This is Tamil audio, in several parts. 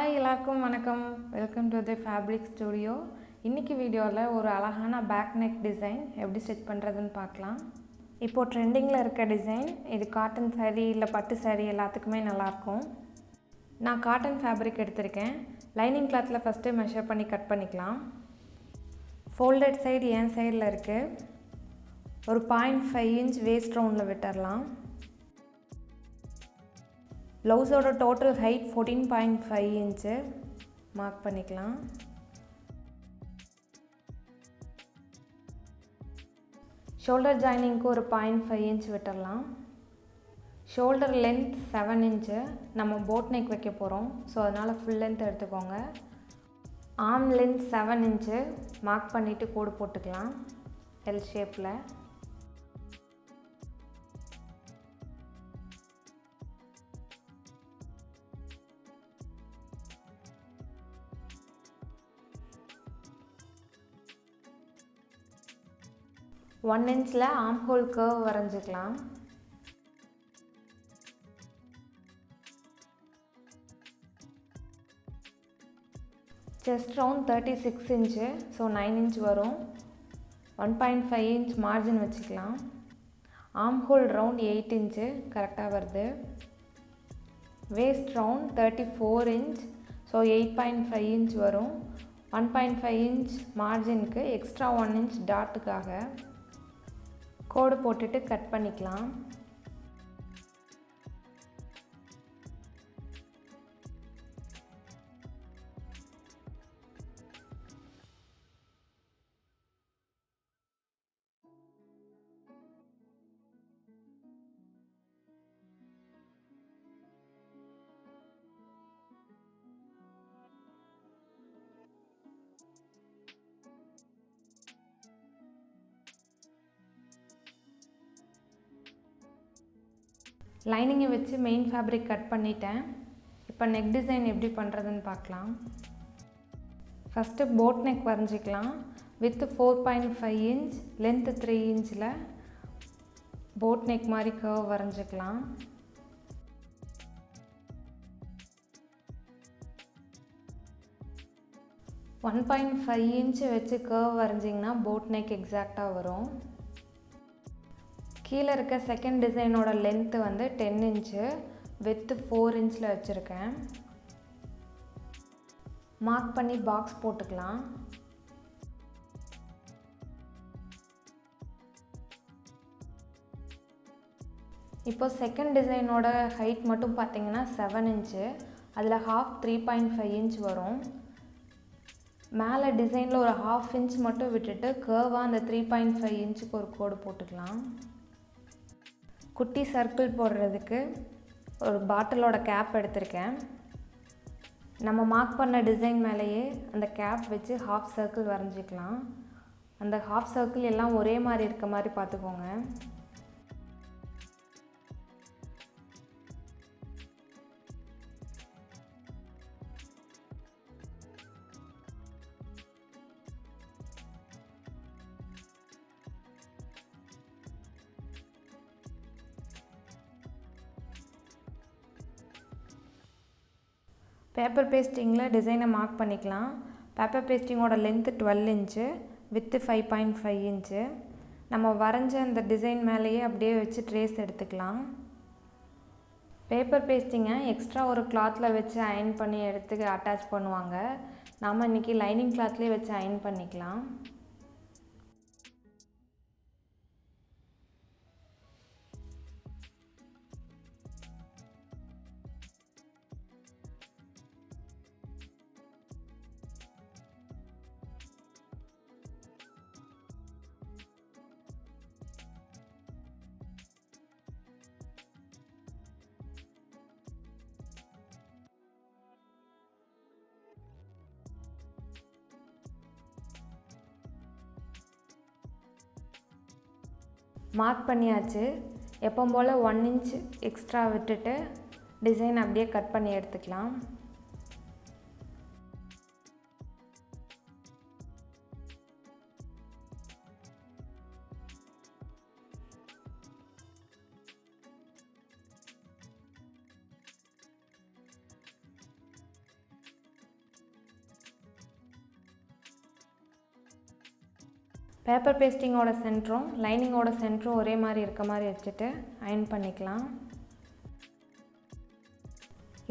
ஹாய் எல்லாருக்கும் வணக்கம். Welcome to the fabric studio. இன்றைக்கி வீடியோவில் ஒரு அழகான பேக் நெக் டிசைன் எப்படி ஸ்டிச் பண்ணுறதுன்னு பார்க்கலாம். இப்போது ட்ரெண்டிங்கில் இருக்க டிசைன் இது. காட்டன் சாரீ இல்லை பட்டு சாரீ எல்லாத்துக்குமே நல்லாயிருக்கும். நான் காட்டன் ஃபேப்ரிக் எடுத்திருக்கேன். லைனிங் கிளாத்தில் ஃபஸ்ட்டு மெஷர் பண்ணி கட் பண்ணிக்கலாம். ஃபோல்டட் சைடு என் சைடில் இருக்குது. ஒரு 0.5 இன்ச் வேஸ்ட் ரவுண்டில் விட்டுடலாம். ப்ளவுஸோட டோட்டல் ஹைட் 14.5 இன்ச்சு மார்க் பண்ணிக்கலாம். ஷோல்டர் ஜாயினிங்க்கு ஒரு 0.5 இன்ச் விட்டுடலாம். Shoulder length 7 inch. நம்ம போட் நெக் வைக்க போகிறோம், ஸோ அதனால் ஃபுல் லென்த் எடுத்துக்கோங்க. ஆர்ம் லென்த் 7 இன்ச்சு மார்க் பண்ணிவிட்டு கோடு போட்டுக்கலாம் எல் ஷேப்பில். ஒன் இன்ச்சில் ஆர்ம் ஹோல் கர்வ் வரைஞ்சிக்கலாம். Chest round 36 inch, so 9 inch வரும். 1.5 இன்ச் மார்ஜின் வச்சுக்கலாம். ஆர்ம் ஹோல் ரவுண்ட் 8 இன்ச்சு கரெக்டாக வருது. Waste round 34 inch, so 8.5 inch வரும். 1.5 இன்ச் மார்ஜினுக்கு எக்ஸ்ட்ரா 1 இன்ச் டாட்டுக்காக கோடு போட்டுட்டு கட் பண்ணிக்கலாம். லைனிங்கை வச்சு மெயின் ஃபேப்ரிக் கட் பண்ணிட்டேன். இப்போ நெக் டிசைன் எப்படி பண்ணுறதுன்னு பார்க்கலாம். ஃபஸ்ட்டு போட் நெக் வரைஞ்சிக்கலாம். வித்து 4.5 இன்ச், லென்த்து 3 இன்ச்சில் போட் நெக் மாதிரி கர்வ் வரைஞ்சிக்கலாம். ஒன் 1.5 இன்ச்சு வச்சு கர்வ் வரைஞ்சிங்கன்னா போட் நெக் எக்ஸாக்டாக வரும். கீழே இருக்க செகண்ட் டிசைனோட லென்த்து வந்து 10 இன்ச்சு, வித்து 4 இன்ச்சில் வச்சுருக்கேன். மார்க் பண்ணி பாக்ஸ் போட்டுக்கலாம். இப்போ செகண்ட் டிசைனோட ஹைட் மட்டும் பார்த்திங்கன்னா 7 இன்ச்சு, அதில் ஹாஃப் 3.5 இன்ச் வரும். மேலே டிசைனில் ஒரு ஹாஃப் இன்ச் மட்டும் விட்டுட்டு கர்வாக அந்த 3.5 இன்ச்சுக்கு ஒரு கோடு போட்டுக்கலாம். குட்டி சர்க்கிள் போடுறதுக்கு ஒரு பாட்டிலோட கேப் எடுத்திருக்கேன். நம்ம மார்க் பண்ண டிசைன் மேலேயே அந்த கேப் வச்சு ஹாஃப் சர்க்கிள் வரைஞ்சிக்கலாம். அந்த ஹாஃப் சர்க்கிள் எல்லாம் ஒரே மாதிரி இருக்க மாதிரி பார்த்துக்கோங்க. பேப்பர் பேஸ்டிங்கில் டிசைனை மார்க் பண்ணிக்கலாம். Paper பேஸ்டிங்கோட length 12 inch, with 5.5 inch. நம்ம வரைஞ்ச அந்த டிசைன் மேலேயே அப்படியே வச்சு ட்ரேஸ் எடுத்துக்கலாம். பேப்பர் பேஸ்டிங்கை எக்ஸ்ட்ரா ஒரு கிளாத்தில் வச்சு அயன் பண்ணி எடுத்து அட்டாச் பண்ணுவாங்க. நாம் இன்றைக்கி லைனிங் கிளாத்லேயே வச்சு அயன் பண்ணிக்கலாம். மார்க் பண்ணியாச்சு. எப்பவும் போல் 1 இன்ச் எக்ஸ்ட்ரா விட்டுட்டு டிசைன் அப்படியே கட் பண்ணி எடுத்துக்கலாம். பேப்பர் பேஸ்டிங்கோட சென்டரும் லைனிங்கோட சென்டரும் ஒரே மாதிரி இருக்க மாதிரி வச்சுட்டு அயர்ன் பண்ணிக்கலாம்.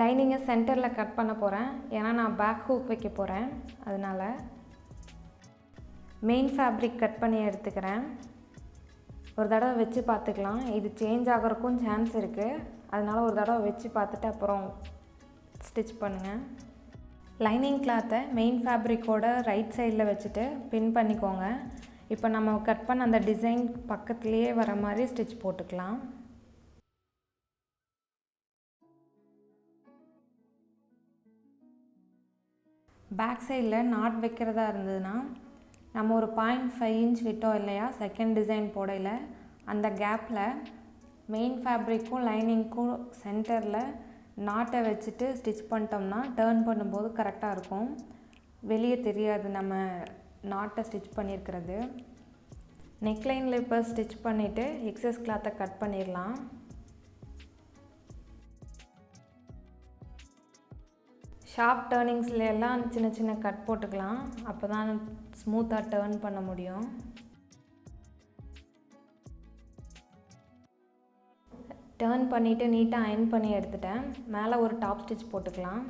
லைனிங்கை சென்டரில் கட் பண்ண போகிறேன், ஏன்னா நான் பேக் ஹூக் வைக்க போகிறேன். அதனால் மெயின் ஃபேப்ரிக் கட் பண்ணி எடுத்துக்கிறேன். ஒரு தடவை வச்சு பார்த்துக்கலாம், இது சேஞ்ச் ஆகிறதுக்கும் சான்ஸ் இருக்குது. அதனால் ஒரு தடவை வச்சு பார்த்துட்டு அப்புறம் ஸ்டிச் பண்ணுங்கள். லைனிங் கிளாத்தை மெயின் ஃபேப்ரிக்கோட ரைட் சைடில் வச்சுட்டு பின் பண்ணிக்கோங்க. இப்போ நம்ம கட் பண்ண அந்த டிசைன் பக்கத்துலேயே வர மாதிரி ஸ்டிச் போட்டுக்கலாம். பேக் சைடில் நாட் வைக்கிறதா இருந்ததுன்னா நம்ம ஒரு 0.5 இன்ச் விட்டோம் இல்லையா செகண்ட் டிசைன் போடையில், அந்த கேப்பில் மெயின் ஃபேப்ரிக்கும் லைனிங்க்கும் சென்டரில் நாட்டை வச்சுட்டு ஸ்டிச் பண்ணிட்டோம்னா டர்ன் பண்ணும்போது கரெக்டாக இருக்கும், வெளியே தெரியாது நம்ம நாட்டை ஸ்டிச் பண்ணியிருக்கிறது. நெக்லைனில் இப்போ ஸ்டிச் பண்ணிவிட்டு எக்ஸஸ் கிளாத்தை கட் பண்ணிடலாம். ஷார்ப் டர்னிங்ஸில் எல்லாம் சின்ன சின்ன கட் போட்டுக்கலாம், அப்போ தான் ஸ்மூத்தாக டர்ன் பண்ண முடியும். டர்ன் பண்ணிவிட்டு நீட்டாக அயர்ன் பண்ணி எடுத்துட்டேன். மேலே ஒரு டாப் ஸ்டிச் போட்டுக்கலாம்.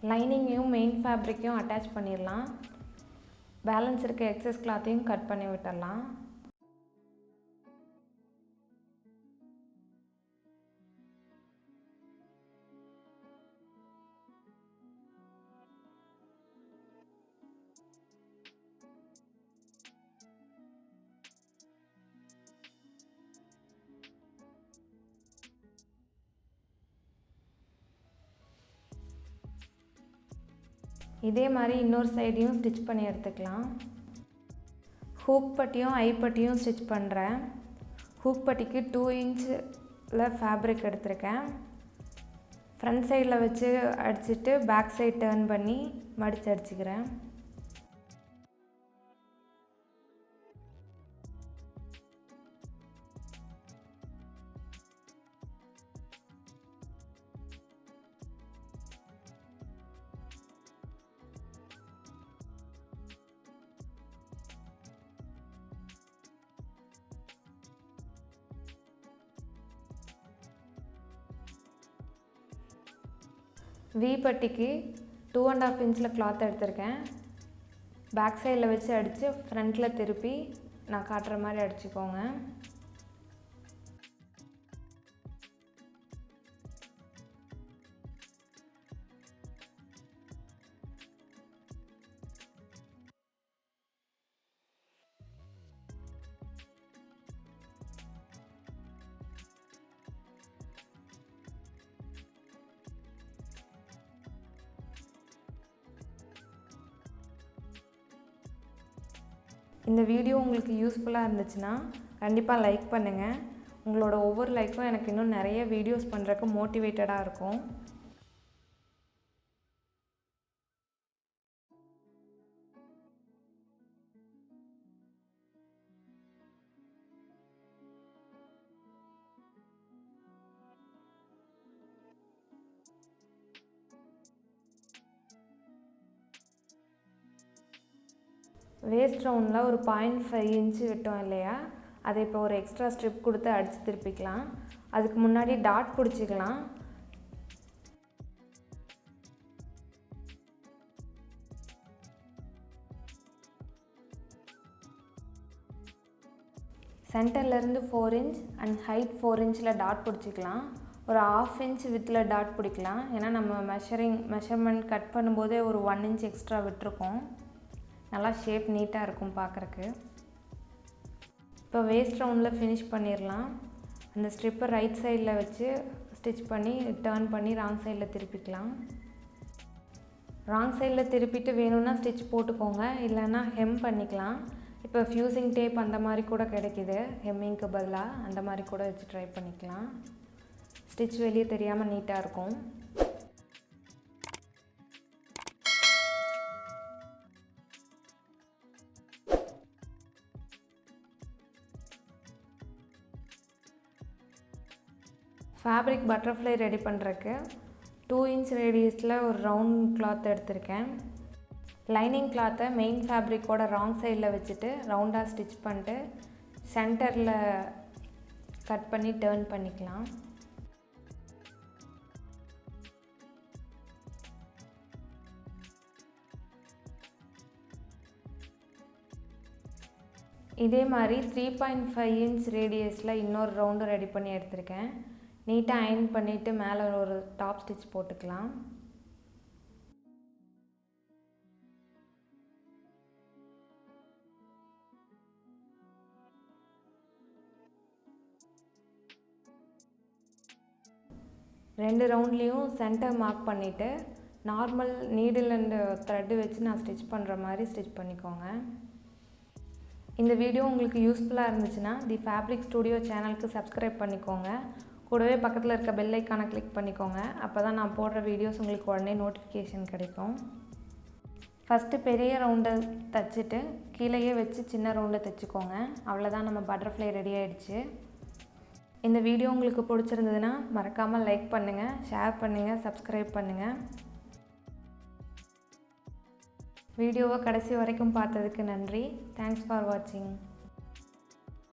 லைனிங்கையும் மெயின் ஃபேப்ரிக்கையும் அட்டாச் பண்ணிடலாம். பேலன்ஸ் இருக்க எக்ஸஸ் கிளாத்தையும் கட் பண்ணி விட்டுடலாம். இதே மாதிரி இன்னொரு சைடையும் ஸ்டிச் பண்ணி எடுத்துக்கலாம். ஹூக் பட்டியும் ஐ பட்டியும் ஸ்டிச் பண்ணுறேன். ஹூக் பட்டிக்கு 2 இன்ச்சில் ஃபேப்ரிக் எடுத்திருக்கேன். ஃப்ரண்ட் சைடில் வச்சு அடிச்சுட்டு பேக் சைட் டர்ன் பண்ணி மடித்து அடிச்சுக்கிறேன். வி பட்டிக்கு 2.5 இன்ச்சில் கிளாத் எடுத்திருக்கேன். பேக் சைடில் வச்சு அடித்து ஃப்ரண்ட்டில் திருப்பி நான் காட்டுற மாதிரி அடிச்சுக்கோங்க. இந்த வீடியோ உங்களுக்கு யூஸ்ஃபுல்லாக இருந்துச்சுன்னா கண்டிப்பாக லைக் பண்ணுங்கள். உங்களோட ஒவ்வொரு லைக்கும் எனக்கு இன்னும் நிறைய வீடியோஸ் பண்ணுறதுக்கு மோட்டிவேட்டடாக இருக்கும். வேஸ்ட் ரவுண்டில் ஒரு 0.5 இன்ச்சு விட்டோம் இல்லையா, அதை இப்போ ஒரு எக்ஸ்ட்ரா ஸ்ட்ரிப் கொடுத்து அடித்து திருப்பிக்கலாம். அதுக்கு முன்னாடி டாட் பிடிச்சிக்கலாம். சென்டர்லேருந்து 4 இன்ச் அண்ட் ஹைட் 4 இன்ச்சில் டாட் பிடிச்சிக்கலாம். ஒரு 1/2 இன்ச் வித்தில் டாட் பிடிக்கலாம். ஏன்னா நம்ம மெஷர்மெண்ட் கட் பண்ணும்போதே ஒரு 1 இன்ச் எக்ஸ்ட்ரா விட்டுருக்கோம். நல்லா ஷேப் நீட்டாக இருக்கும் பார்க்குறக்கு. இப்போ வேஸ்ட் ரவுண்டில் ஃபினிஷ் பண்ணிடலாம். அந்த ஸ்ட்ரிப்பை ரைட் சைடில் வச்சு ஸ்டிச் பண்ணி டர்ன் பண்ணி ராங் சைடில் திருப்பிக்கலாம். ராங் சைடில் திருப்பிட்டு வேணும்னா ஸ்டிச் போட்டுக்கோங்க, இல்லைன்னா ஹெம் பண்ணிக்கலாம். இப்போ ஃப்யூசிங் டேப் அந்த மாதிரி கூட கிடைக்கிது, ஹெம்மிங்க்கு பதிலாக அந்த மாதிரி கூட வச்சு ட்ரை பண்ணிக்கலாம். ஸ்டிச் வெளியே தெரியாமல் நீட்டாக இருக்கும். ஃபேப்ரிக் பட்டர்ஃப்ளை ரெடி பண்ணுறக்கு 2 இன்ச் ரேடியஸில் ஒரு ரவுண்ட் கிளாத் எடுத்திருக்கேன். லைனிங் கிளாத்தை மெயின் ஃபேப்ரிக்கோட ராங் சைடில் வச்சுட்டு ரவுண்டாக ஸ்டிச் பண்ணிட்டு சென்டரில் கட் பண்ணி டர்ன் பண்ணிக்கலாம். இதே மாதிரி 3.5 இன்ச் ரேடியஸில் இன்னொரு ரவுண்டு ரெடி பண்ணி எடுத்திருக்கேன். நீட்டாக அயர்ன் பண்ணிவிட்டு மேலே ஒரு டாப் ஸ்டிச் போட்டுக்கலாம். ரெண்டு ரவுண்ட்லேயும் சென்டர் மார்க் பண்ணிவிட்டு நார்மல் நீடில் அண்ட் த்ரெட்டு வச்சு நான் ஸ்டிச் பண்ணுற மாதிரி ஸ்டிச் பண்ணிக்கோங்க. இந்த வீடியோ உங்களுக்கு யூஸ்ஃபுல்லாக இருந்துச்சுன்னா தி ஃபேப்ரிக் ஸ்டுடியோ சேனலுக்கு சப்ஸ்கிரைப் பண்ணிக்கோங்க. கூடவே பக்கத்தில் இருக்க பெல் ஐக்கானை கிளிக் பண்ணிக்கோங்க. அப்போ தான் நான் போடுற வீடியோஸ் உங்களுக்கு உடனே நோட்டிஃபிகேஷன் கிடைக்கும். ஃபஸ்ட்டு பெரிய ரவுண்டை தைச்சிட்டு கீழேயே வச்சு சின்ன ரவுண்டை தைச்சிக்கோங்க. அவ்வளோதான், நம்ம பட்டர்ஃப்ளை ரெடி ஆகிடுச்சு. இந்த வீடியோ உங்களுக்கு பிடிச்சிருந்ததுன்னா மறக்காமல் லைக் பண்ணுங்கள், ஷேர் பண்ணுங்கள், சப்ஸ்கிரைப் பண்ணுங்கள். வீடியோவை கடைசி வரைக்கும் பார்த்ததுக்கு நன்றி. தேங்க்ஸ் ஃபார் வாட்சிங்.